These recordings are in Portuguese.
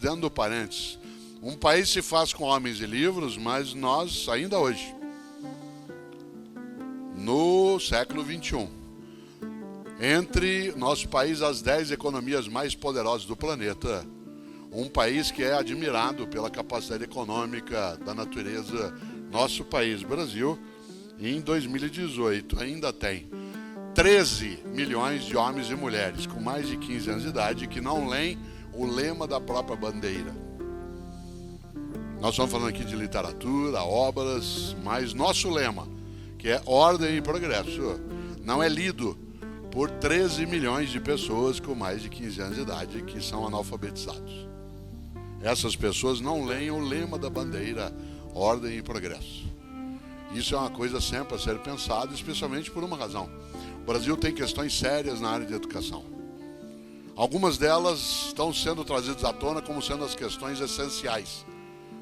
dentro do parênteses, um país se faz com homens e livros, mas nós, ainda hoje, no século XXI, entre nosso país as 10 economias mais poderosas do planeta, um país que é admirado pela capacidade econômica da natureza, nosso país, Brasil, em 2018 ainda tem 13 milhões de homens e mulheres com mais de 15 anos de idade que não leem o lema da própria bandeira. Nós estamos falando aqui de literatura, obras, mas nosso lema, que é ordem e progresso, não é lido por 13 milhões de pessoas com mais de 15 anos de idade que são analfabetizados. Essas pessoas não leem o lema da bandeira, ordem e progresso. Isso é uma coisa sempre a ser pensada, especialmente por uma razão. O Brasil tem questões sérias na área de educação. Algumas delas estão sendo trazidas à tona como sendo as questões essenciais.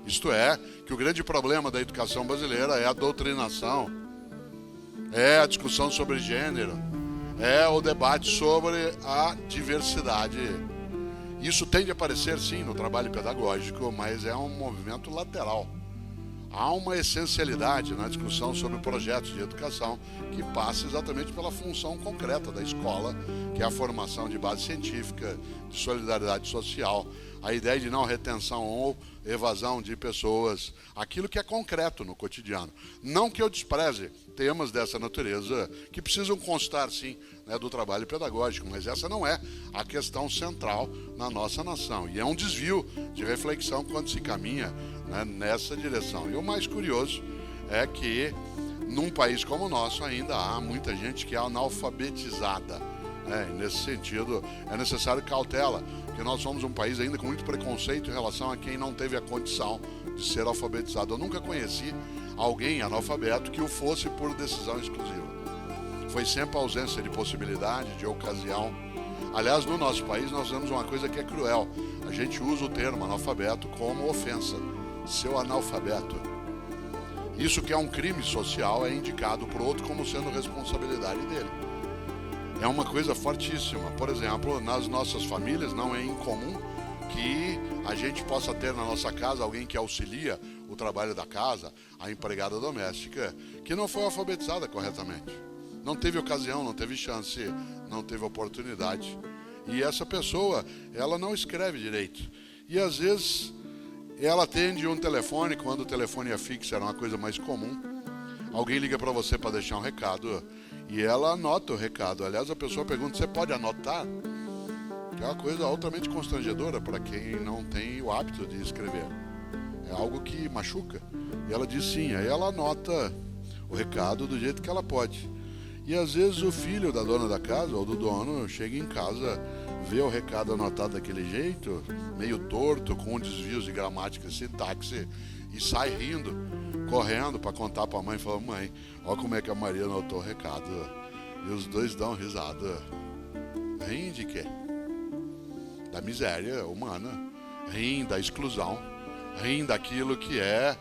Isto é, que o grande problema da educação brasileira é a doutrinação, é a discussão sobre gênero, é o debate sobre a diversidade. Isso tende a aparecer, sim, no trabalho pedagógico, mas é um movimento lateral. Há uma essencialidade na discussão sobre projetos de educação que passa exatamente pela função concreta da escola, que é a formação de base científica, de solidariedade social, a ideia de não retenção ou evasão de pessoas, aquilo que é concreto no cotidiano. Não que eu despreze temas dessa natureza que precisam constar, sim, né, do trabalho pedagógico, mas essa não é a questão central na nossa nação. E é um desvio de reflexão quando se caminha, né, nessa direção. E o mais curioso é que num país como o nosso ainda há muita gente que é analfabetizada, né? E nesse sentido é necessário cautela, porque nós somos um país ainda com muito preconceito em relação a quem não teve a condição de ser alfabetizado. Eu nunca conheci alguém analfabeto que o fosse por decisão exclusiva. Foi sempre a ausência de possibilidade, de ocasião. Aliás, no nosso país nós temos uma coisa que é cruel. A gente usa o termo analfabeto como ofensa. Seu analfabeto. Isso que é um crime social é indicado por outro como sendo responsabilidade dele. É uma coisa fortíssima. Por exemplo, nas nossas famílias não é incomum que a gente possa ter na nossa casa alguém que auxilia o trabalho da casa, a empregada doméstica, que não foi alfabetizada corretamente. Não teve ocasião, não teve chance, não teve oportunidade. E essa pessoa, ela não escreve direito. E às vezes ela atende um telefone, quando o telefone é fixo, era uma coisa mais comum. Alguém liga para você para deixar um recado e ela anota o recado. Aliás, a pessoa pergunta, você pode anotar? Que é uma coisa altamente constrangedora para quem não tem o hábito de escrever. É algo que machuca. E ela diz sim, aí ela anota o recado do jeito que ela pode. E às vezes o filho da dona da casa ou do dono chega em casa, vê o recado anotado daquele jeito, meio torto, com desvios de gramática e sintaxe, e sai rindo, correndo para contar para a mãe, falando, mãe, olha como é que a Maria anotou o recado. E os dois dão risada. Riem de quê? Da miséria humana, riem da exclusão, riem daquilo que é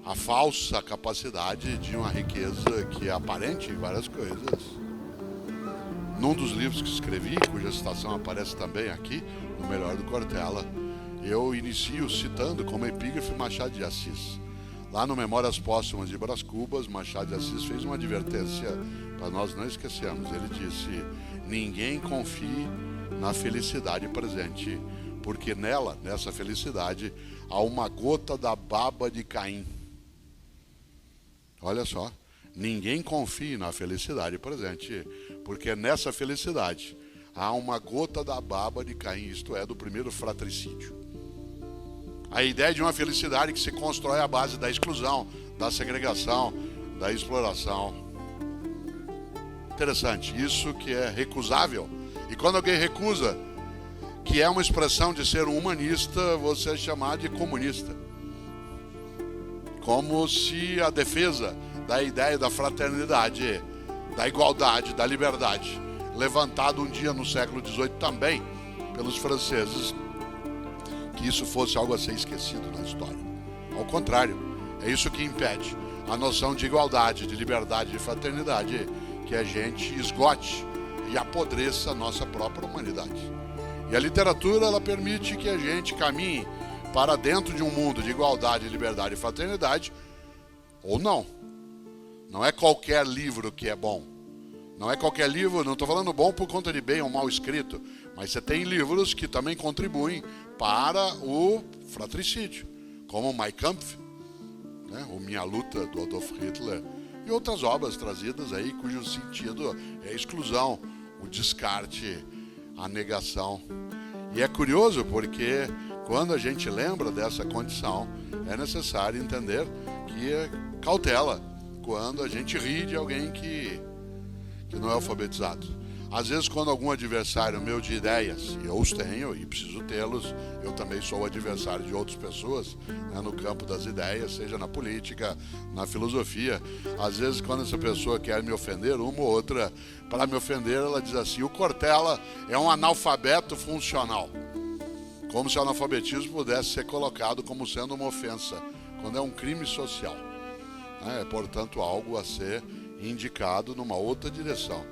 a falsa capacidade de uma riqueza que é aparente em várias coisas. Num dos livros que escrevi, cuja citação aparece também aqui, no Melhor do Cortella, eu inicio citando como epígrafe Machado de Assis. Lá no Memórias Póstumas de Brás Cubas, Machado de Assis fez uma advertência para nós não esquecermos. Ele disse, ninguém confie na felicidade presente, porque nela, nessa felicidade, há uma gota da baba de Caim. Olha só, ninguém confie na felicidade presente, porque nessa felicidade há uma gota da baba de Caim, isto é, do primeiro fratricídio. A ideia de uma felicidade que se constrói à base da exclusão, da segregação, da exploração. Interessante, isso que é recusável. E quando alguém recusa, que é uma expressão de ser um humanista, você é chamado de comunista. Como se a defesa da ideia da fraternidade, da igualdade, da liberdade, levantado um dia no século XVIII também pelos franceses, que isso fosse algo a ser esquecido na história. Ao contrário, é isso que impede a noção de igualdade, de liberdade, de fraternidade, que a gente esgote e apodreça a nossa própria humanidade. E a literatura, ela permite que a gente caminhe para dentro de um mundo de igualdade, liberdade e fraternidade, ou não. Não é qualquer livro que é bom. Não é qualquer livro, não estou falando bom por conta de bem ou mal escrito, mas você tem livros que também contribuem para o fratricídio, como Mein Kampf, né, o Minha Luta, do Adolf Hitler, e outras obras trazidas aí cujo sentido é a exclusão, o descarte, a negação. E é curioso porque quando a gente lembra dessa condição, é necessário entender que é cautela quando a gente ri de alguém que não é alfabetizado. Às vezes, quando algum adversário meu de ideias, e eu os tenho e preciso tê-los, eu também sou adversário de outras pessoas, né, no campo das ideias, seja na política, na filosofia. Às vezes, quando essa pessoa quer me ofender, uma ou outra, para me ofender, ela diz assim: o Cortella é um analfabeto funcional. Como se o analfabetismo pudesse ser colocado como sendo uma ofensa, quando é um crime social. É, portanto, algo a ser indicado numa outra direção.